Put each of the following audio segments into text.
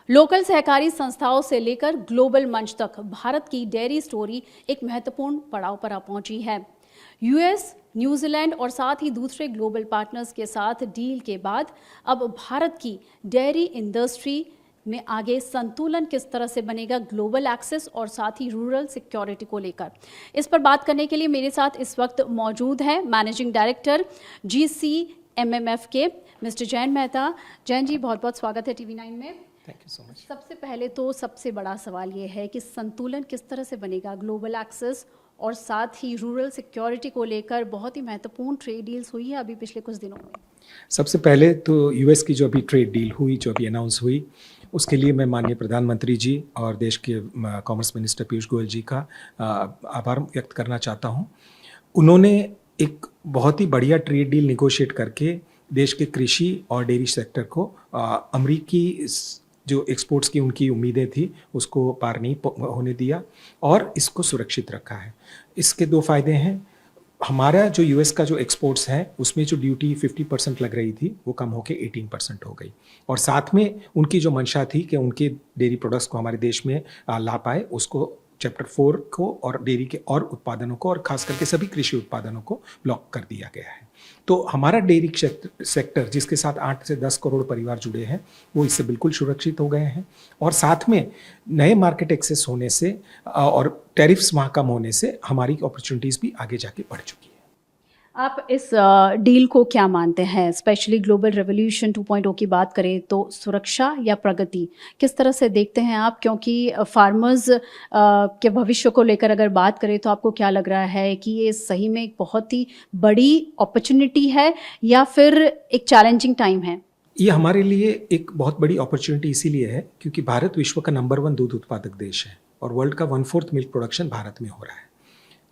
Local सहकारी संस्थाओं से लेकर ग्लोबल मंच तक भारत की डेयरी स्टोरी एक महत्वपूर्ण पड़ाव पर आ पहुंची है। यूएस, न्यूजीलैंड और साथ ही दूसरे ग्लोबल पार्टनर्स के साथ डील के बाद अब भारत की डेयरी इंडस्ट्री में आगे संतुलन किस तरह से बनेगा ग्लोबल एक्सेस और साथ ही रूरल सिक्योरिटी को लेकर, इस पर बात करने के लिए मेरे साथ इस वक्त मौजूद है मैनेजिंग डायरेक्टर GCMMF के मिस्टर जैन मेहता। जैन जी, बहुत बहुत स्वागत है TV9 में। Thank you so much. सबसे पहले तो सबसे बड़ा सवाल ये है कि संतुलन किस तरह से बनेगा ग्लोबल एक्सेस और साथ ही रूरल सिक्योरिटी को लेकर। बहुत ही महत्वपूर्ण ट्रेड डील्स हुई है अभी पिछले कुछ दिनों में। सबसे पहले तो यूएस की जो अभी ट्रेड डील हुई, जो अभी अनाउंस हुई, उसके लिए मैं माननीय प्रधानमंत्री जी और देश के कॉमर्स मिनिस्टर पीयूष गोयल जी का आभार व्यक्त करना चाहता हूं। उन्होंने एक बहुत ही बढ़िया ट्रेड डील निगोशिएट करके देश के कृषि और डेयरी सेक्टर को अमरीकी जो एक्सपोर्ट्स की उनकी उम्मीदें थी उसको पार नहीं होने दिया और इसको सुरक्षित रखा है। इसके दो फायदे हैं। हमारा जो यूएस का जो एक्सपोर्ट्स है उसमें जो ड्यूटी 50% लग रही थी वो कम होकर 18% हो गई, और साथ में उनकी जो मंशा थी कि उनके डेयरी प्रोडक्ट्स को हमारे देश में ला पाए, उसको चैप्टर 4 को और डेयरी के और उत्पादनों को और खास करके सभी कृषि उत्पादनों को ब्लॉक कर दिया गया है। तो हमारा डेयरी सेक्टर जिसके साथ 8 से 10 करोड़ परिवार जुड़े हैं वो इससे बिल्कुल सुरक्षित हो गए हैं, और साथ में नए मार्केट एक्सेस होने से और टैरिफ्स वहाँ कम होने से हमारी अपॉर्चुनिटीज़ भी आगे जाके बढ़ चुकी है। आप इस डील को क्या मानते हैं? स्पेशली ग्लोबल रेवोल्यूशन 2.0 की बात करें तो सुरक्षा या प्रगति, किस तरह से देखते हैं आप? क्योंकि फार्मर्स के भविष्य को लेकर अगर बात करें तो आपको क्या लग रहा है कि ये सही में एक बहुत ही बड़ी अपॉर्चुनिटी है या फिर एक चैलेंजिंग टाइम है? ये हमारे लिए एक बहुत बड़ी अपॉर्चुनिटी इसीलिए है क्योंकि भारत विश्व का नंबर 1 दूध उत्पादक देश है और वर्ल्ड का 1/4 मिल्क प्रोडक्शन भारत में हो रहा है।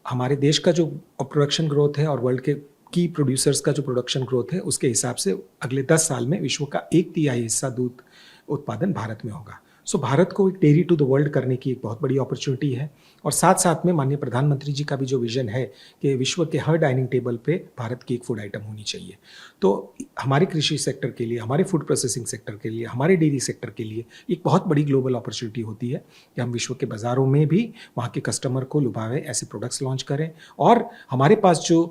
हमारे देश का जो प्रोडक्शन ग्रोथ है और वर्ल्ड के की प्रोड्यूसर्स का जो प्रोडक्शन ग्रोथ है उसके हिसाब से अगले 10 साल में विश्व का 1/3 हिस्सा दूध उत्पादन भारत में होगा। सो भारत को एक डेयरी टू द वर्ल्ड करने की एक बहुत बड़ी अपॉर्चुनिटी है, और साथ साथ में माननीय प्रधानमंत्री जी का भी जो विजन है कि विश्व के हर डाइनिंग टेबल पे भारत की एक फूड आइटम होनी चाहिए। तो हमारे कृषि सेक्टर के लिए, हमारे फूड प्रोसेसिंग सेक्टर के लिए, हमारे डेयरी सेक्टर के लिए एक बहुत बड़ी ग्लोबल अपॉर्चुनिटी होती है कि हम विश्व के बाज़ारों में भी वहाँ के कस्टमर को लुभावें, ऐसे प्रोडक्ट्स लॉन्च करें, और हमारे पास जो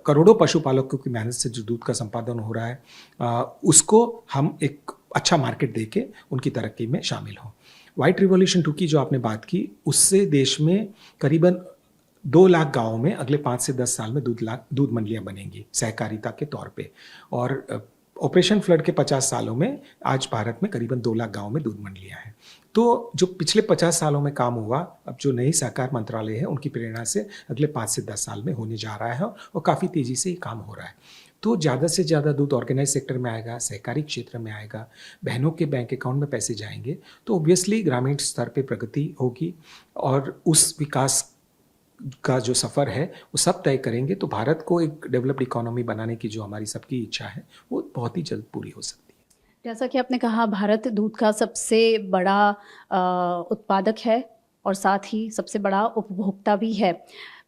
करोड़ों पशुपालकों की मेहनत से जो दूध का संपादन हो रहा है उसको हम एक अच्छा मार्केट देके उनकी तरक्की में शामिल हों। वाइट रिवॉल्यूशन 2 की जो आपने बात की, उससे देश में करीबन 2 लाख गाँवों में अगले 5 से 10 साल में दूध मंडियाँ बनेंगी सहकारिता के तौर पे, और ऑपरेशन फ्लड के 50 सालों में आज भारत में करीबन 2 लाख गाँव में दूध मंडियाँ हैं। तो जो पिछले 50 सालों में काम हुआ, अब जो नई सहकार मंत्रालय है उनकी प्रेरणा से अगले 5 से 10 साल में होने जा रहा है और काफ़ी तेज़ी से ये काम हो रहा है। तो ज़्यादा से ज़्यादा दूध ऑर्गेनाइज सेक्टर में आएगा, सहकारी क्षेत्र में आएगा, बहनों के बैंक अकाउंट में पैसे जाएंगे, तो ऑब्वियसली ग्रामीण स्तर पे प्रगति होगी, और उस विकास का जो सफ़र है वो सब तय करेंगे। तो भारत को एक डेवलप्ड इकोनॉमी बनाने की जो हमारी सबकी इच्छा है वो बहुत ही जल्द पूरी हो सकती है। जैसा कि आपने कहा, भारत दूध का सबसे बड़ा उत्पादक है और साथ ही सबसे बड़ा उपभोक्ता भी है,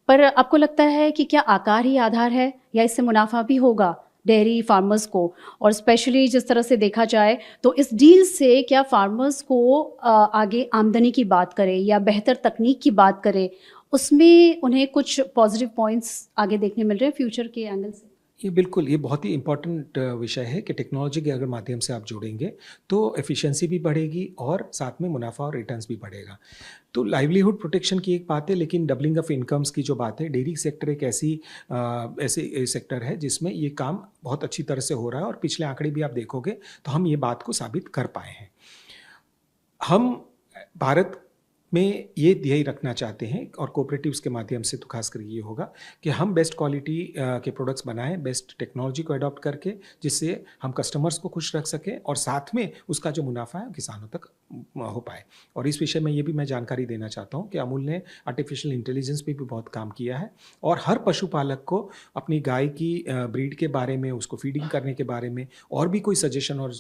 पर आपको लगता है कि क्या आकार ही आधार है या इससे मुनाफा भी होगा डेयरी फार्मर्स को? और स्पेशली जिस तरह से देखा जाए तो इस डील से क्या फार्मर्स को आगे आमदनी की बात करें या बेहतर तकनीक की बात करें, उसमें उन्हें कुछ पॉजिटिव पॉइंट्स आगे देखने मिल रहे हैं फ्यूचर के एंगल से? ये बिल्कुल, ये बहुत ही इम्पॉर्टेंट विषय है कि टेक्नोलॉजी के अगर माध्यम से आप जुड़ेंगे तो एफिशिएंसी भी बढ़ेगी और साथ में मुनाफा और रिटर्न्स भी बढ़ेगा। तो लाइवलीहुड प्रोटेक्शन की एक बात है, लेकिन डबलिंग ऑफ इनकम्स की जो बात है, डेयरी सेक्टर एक ऐसे सेक्टर है जिसमें ये काम बहुत अच्छी तरह से हो रहा है, और पिछले आंकड़े भी आप देखोगे तो हम ये बात को साबित कर पाए हैं। हम भारत में ये ध्येय रखना चाहते हैं, और कोऑपरेटिव्स के माध्यम से तो खासकर ये होगा कि हम बेस्ट क्वालिटी के प्रोडक्ट्स बनाएं, बेस्ट टेक्नोलॉजी को अडॉप्ट करके, जिससे हम कस्टमर्स को खुश रख सकें और साथ में उसका जो मुनाफा है किसानों तक हो पाए। और इस विषय में ये भी मैं जानकारी देना चाहता हूँ कि अमूल ने आर्टिफिशियल इंटेलिजेंस पे भी बहुत काम किया है, और हर पशुपालक को अपनी गाय की ब्रीड के बारे में, उसको फीडिंग करने के बारे में और भी कोई सजेशन और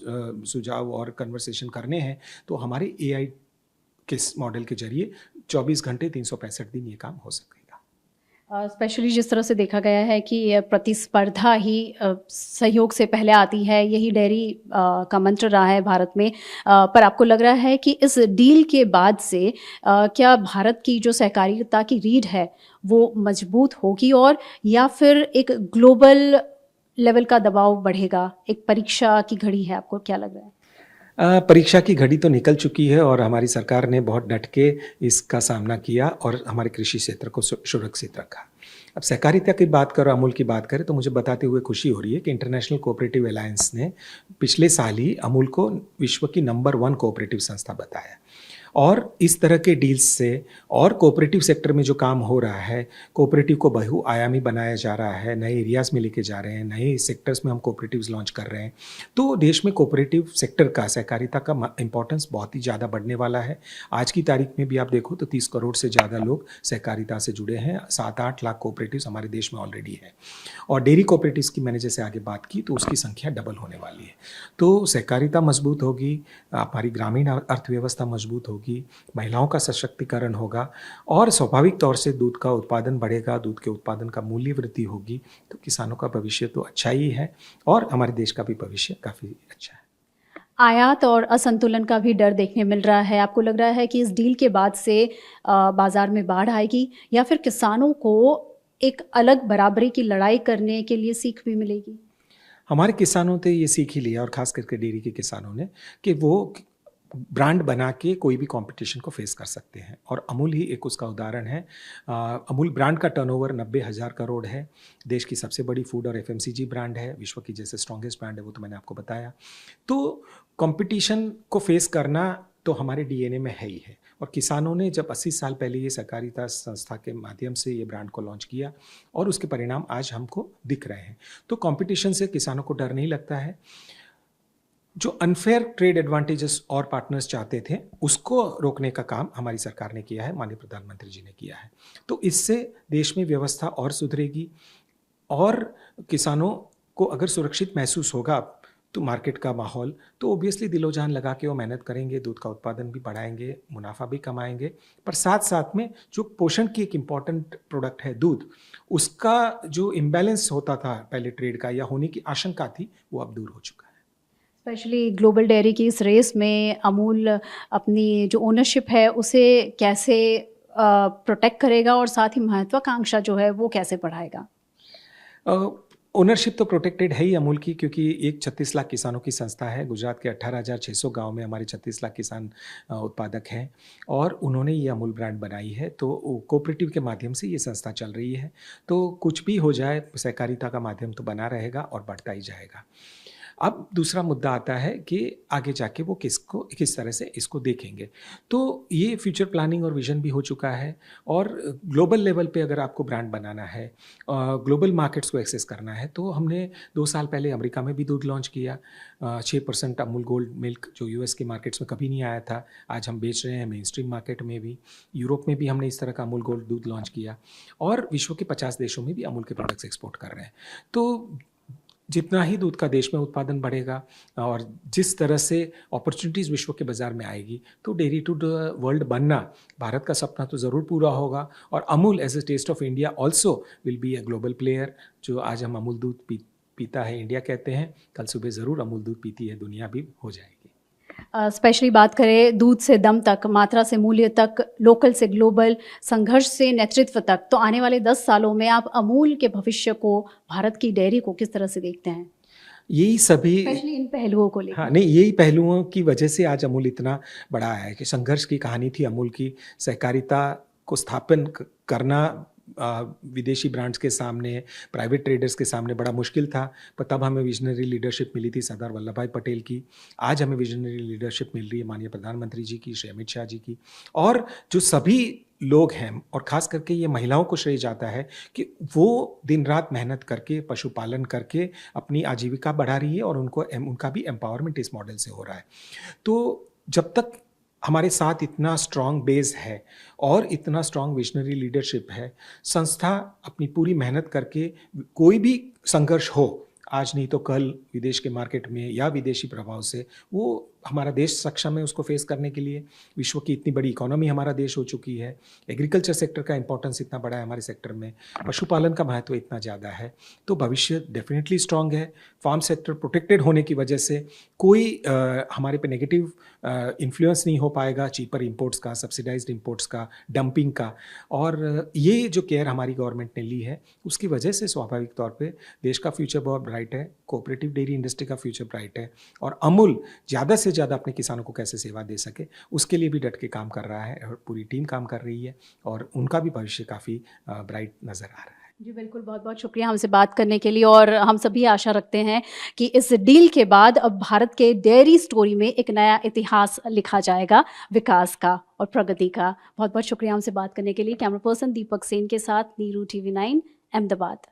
सुझाव और कन्वर्सेशन करने हैं तो हमारे AI किस मॉडल के जरिए 24 घंटे 365 दिन ये काम हो सकेगा। स्पेशली जिस तरह से देखा गया है कि प्रतिस्पर्धा ही सहयोग से पहले आती है, यही डेयरी का मंत्र रहा है भारत में। पर आपको लग रहा है कि इस डील के बाद से क्या भारत की जो सहकारिता की रीढ़ है वो मजबूत होगी, और या फिर एक ग्लोबल लेवल का दबाव बढ़ेगा? एक परीक्षा की घड़ी है, आपको क्या लग रहा है? परीक्षा की घड़ी तो निकल चुकी है और हमारी सरकार ने बहुत डट के इसका सामना किया और हमारे कृषि क्षेत्र को सुरक्षित रखा। अब सहकारिता की बात करो, अमूल की बात करें, तो मुझे बताते हुए खुशी हो रही है कि इंटरनेशनल कोऑपरेटिव अलायंस ने पिछले साल ही अमूल को विश्व की नंबर 1 कोऑपरेटिव संस्था बताया। और इस तरह के डील्स से और कोऑपरेटिव सेक्टर में जो काम हो रहा है, कोऑपरेटिव को बहुआयामी बनाया जा रहा है, नए एरियाज़ में लेके जा रहे हैं, नए सेक्टर्स में हम कोऑपरेटिव्स लॉन्च कर रहे हैं, तो देश में कोऑपरेटिव सेक्टर का, सहकारिता का इंपॉर्टेंस बहुत ही ज़्यादा बढ़ने वाला है। आज की तारीख में भी आप देखो तो 30 करोड़ से ज़्यादा लोग सहकारिता से जुड़े हैं। 7-8 लाख कोऑपरेटिव्स हमारे देश में ऑलरेडी है, और डेयरी कोऑपरेटिव्स की मैंने जैसे आगे बात की तो उसकी संख्या डबल होने वाली है। तो सहकारिता मजबूत होगी, हमारी ग्रामीण अर्थव्यवस्था मजबूत होगी, महिलाओं का सशक्तिकरण होगा, और स्वाभाविक तौर से दूध का उत्पादन बढ़ेगा, दूध के उत्पादन का मूल्य वृद्धि होगी, तो किसानों का भविष्य तो अच्छा ही है और हमारे देश का भी भविष्य काफ़ी अच्छा है। आयात और असंतुलन का भी डर देखने मिल रहा है। आपको लग रहा है कि इस डील के बाद से बाजार में बाढ़ आएगी, या फिर किसानों को एक अलग बराबरी की लड़ाई करने के लिए सीख भी मिलेगी? हमारे किसानों ने ये सीख ही लिया, और ख़ास करके डेयरी के किसानों ने, कि वो ब्रांड बना के कोई भी कंपटीशन को फेस कर सकते हैं, और अमूल ही एक उसका उदाहरण है। अमूल ब्रांड का टर्नओवर 90,000 करोड़ है, देश की सबसे बड़ी फूड और एफएमसीजी ब्रांड है, विश्व की जैसे स्ट्रॉन्गेस्ट ब्रांड है, वो तो मैंने आपको बताया। तो कंपटीशन को फेस करना तो हमारे डीएनए में है ही है, और किसानों ने जब 80 साल पहले ये सहकारिता संस्था के माध्यम से ये ब्रांड को लॉन्च किया, और उसके परिणाम आज हमको दिख रहे हैं। तो कंपटीशन से किसानों को डर नहीं लगता है। जो अनफेयर ट्रेड एडवांटेजेस और पार्टनर्स चाहते थे, उसको रोकने का काम हमारी सरकार ने किया है, माननीय प्रधानमंत्री जी ने किया है। तो इससे देश में व्यवस्था और सुधरेगी, और किसानों को अगर सुरक्षित महसूस होगा तो मार्केट का माहौल, तो ओबियसली दिलो जान लगा के वो मेहनत करेंगे, दूध का उत्पादन भी बढ़ाएंगे, मुनाफा भी कमाएंगे। पर साथ साथ में जो पोषण की एक इम्पॉर्टेंट प्रोडक्ट है दूध, उसका जो इम्बैलेंस होता था पहले ट्रेड का, या होने की आशंका थी, वो अब दूर हो चुका है। स्पेशली ग्लोबल डेयरी की इस रेस में अमूल अपनी जो ओनरशिप है उसे कैसे प्रोटेक्ट करेगा, और साथ ही महत्वाकांक्षा जो है वो कैसे बढ़ाएगा? ओनरशिप तो प्रोटेक्टेड है ही अमूल की, क्योंकि एक 36 लाख किसानों की संस्था है। गुजरात के 18,600 गांव में हमारे 36 लाख किसान उत्पादक हैं, और उन्होंने ये अमूल ब्रांड बनाई है। तो कोऑपरेटिव के माध्यम से ये संस्था चल रही है, तो कुछ भी हो जाए सहकारिता का माध्यम तो बना रहेगा और बढ़ता ही जाएगा। अब दूसरा मुद्दा आता है कि आगे जाके वो किस तरह से इसको देखेंगे। तो ये फ्यूचर प्लानिंग और विजन भी हो चुका है, और ग्लोबल लेवल पे अगर आपको ब्रांड बनाना है, ग्लोबल मार्केट्स को एक्सेस करना है, तो हमने 2 साल पहले अमेरिका में भी दूध लॉन्च किया। 6% अमूल गोल्ड मिल्क जो यूएस के मार्केट्स में कभी नहीं आया था, आज हम बेच रहे हैं मेन स्ट्रीम मार्केट में भी। यूरोप में भी हमने इस तरह का अमूल गोल्ड दूध लॉन्च किया, और विश्व के 50 देशों में भी अमूल के प्रोडक्ट्स एक्सपोर्ट कर रहे हैं। तो जितना ही दूध का देश में उत्पादन बढ़ेगा, और जिस तरह से अपॉर्चुनिटीज़ विश्व के बाज़ार में आएगी, तो डेयरी टू द वर्ल्ड बनना भारत का सपना तो ज़रूर पूरा होगा। और Amul as a taste of India also will be a global player. जो आज हम अमूल दूध पीता है इंडिया कहते हैं, कल सुबह ज़रूर अमूल दूध पीती है दुनिया भी हो जाएगी। स्पेशली बात करें दूध से दम तक, मात्रा से मूल्य तक, लोकल से ग्लोबल, संघर्ष से नेतृत्व तक, तो आने वाले 10 सालों में आप अमूल के भविष्य को, भारत की डेयरी को किस तरह से देखते हैं? यही सभी इन पहलुओं को लेकर। हाँ, नहीं, यही पहलुओं की वजह से आज अमूल इतना बड़ा है कि संघर्ष की कहानी थी अमूल की। सहकारिता को स्थापन करना विदेशी ब्रांड्स के सामने, प्राइवेट ट्रेडर्स के सामने बड़ा मुश्किल था, पर तब हमें विजनरी लीडरशिप मिली थी सरदार वल्लभ भाई पटेल की। आज हमें विजनरी लीडरशिप मिल रही है माननीय प्रधानमंत्री जी की, श्री अमित शाह जी की, और जो सभी लोग हैं, और ख़ास करके ये महिलाओं को श्रेय जाता है कि वो दिन रात मेहनत करके, पशुपालन करके अपनी आजीविका बढ़ा रही है, और उनका भी एम्पावरमेंट इस मॉडल से हो रहा है। तो जब तक हमारे साथ इतना स्ट्रॉन्ग बेस है और इतना स्ट्रॉन्ग विजनरी लीडरशिप है, संस्था अपनी पूरी मेहनत करके, कोई भी संघर्ष हो, आज नहीं तो कल विदेश के मार्केट में या विदेशी प्रभाव से, वो हमारा देश सक्षम है उसको फेस करने के लिए। विश्व की इतनी बड़ी इकोनॉमी हमारा देश हो चुकी है, एग्रीकल्चर सेक्टर का इंपॉर्टेंस इतना बड़ा है हमारे सेक्टर में, पशुपालन का महत्व इतना ज़्यादा है, तो भविष्य डेफिनेटली स्ट्रांग है। फार्म सेक्टर प्रोटेक्टेड होने की वजह से कोई हमारे पे नेगेटिव इन्फ्लुएंस नहीं हो पाएगा चीपर इंपोर्ट्स का, सब्सिडाइज्ड इंपोर्ट्स का, डंपिंग का। और ये जो केयर हमारी गवर्नमेंट ने ली है उसकी वजह से स्वाभाविक तौर पे देश का फ्यूचर बहुत ब्राइट है, कोऑपरेटिव डेयरी इंडस्ट्री का फ्यूचर ब्राइट है, और अमूल ज़्यादा से ज़्यादा अपने किसानों को कैसे सेवा दे सके उसके लिए भी डट के काम कर रहा है और पूरी टीम काम कर रही है, और उनका भी भविष्य काफ़ी ब्राइट नज़र आ रहा है। जी बिल्कुल, बहुत बहुत शुक्रिया हमसे बात करने के लिए। और हम सभी आशा रखते हैं कि इस डील के बाद अब भारत के डेयरी स्टोरी में एक नया इतिहास लिखा जाएगा विकास का और प्रगति का। बहुत बहुत शुक्रिया हमसे बात करने के लिए। कैमरा पर्सन दीपक सेन के साथ नीरू TV9 अहमदाबाद।